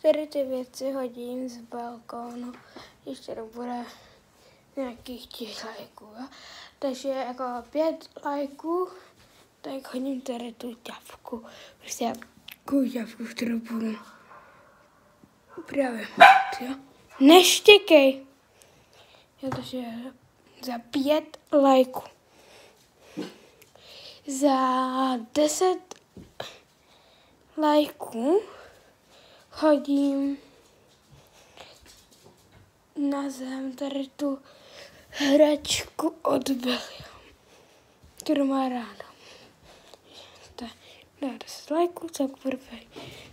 tady ty věci hodím z balkónu, když tady bude nějakých těch lajků. Jo? Takže jako 5 lajků, tak hodím tady tu ťavku. Prostě takovou ťavku, kterou budu právě jo? Neštěkej. Jo, takže za 5 lajků. Za 10 lajků hodím na zem tady tu hračku od Billy, kterou má ráda. Dá 10 lajků, tak bude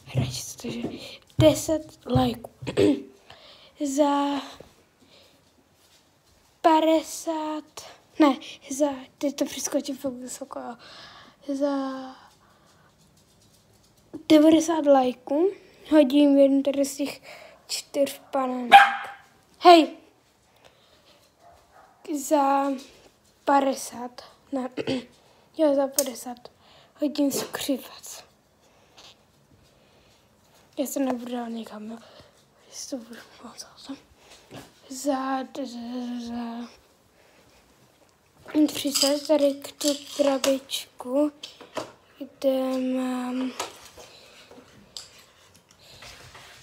hračce, takže 10 lajků. Za 50, ne, teď to přeskočím fakt vysoko, jo. Za 90 lajků hodím jeden tady z těch 4 bananek. Hej! Za 50, ne, jo, za 50 hodím skřivec. Já se nebudu dát někam, jo. Jestli to budu moc. Za 30 tady k tu krabičku, kde mám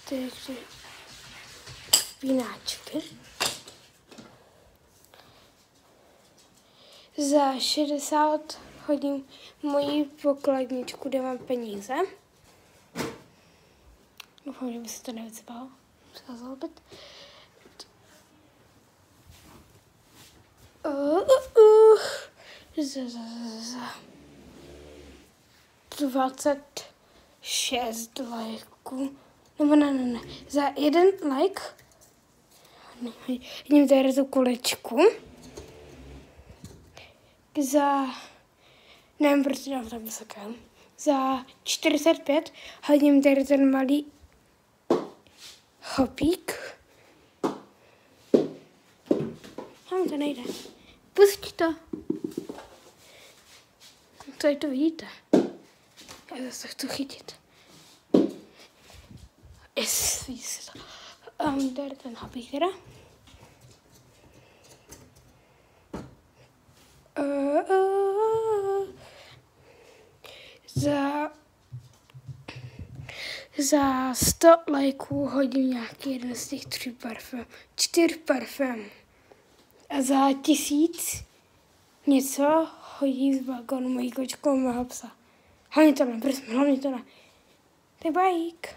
ty špínáčky. Za 60 hodím moji pokladničku, kde mám peníze. Doufám, že by se to nevycpalo. Musela zalobit. Za 26 lajků. Nebo ne. Za 1 like hodím tady tu kulečku. Nevím, proč dám tak vysoké. Za 45 hodím tady ten malý hopík. Tam to nejde. Pusť to. Tady to vidíte. Já zase chci chytit. Vidíte to. Tady ten hopík teda. Za 100 lajků hodím nějaký jeden z těch 4 parfémů. A za 1000 něco hodím z balkonu mojí kočkou a mého psa. Hlavně to ne, tak bajík.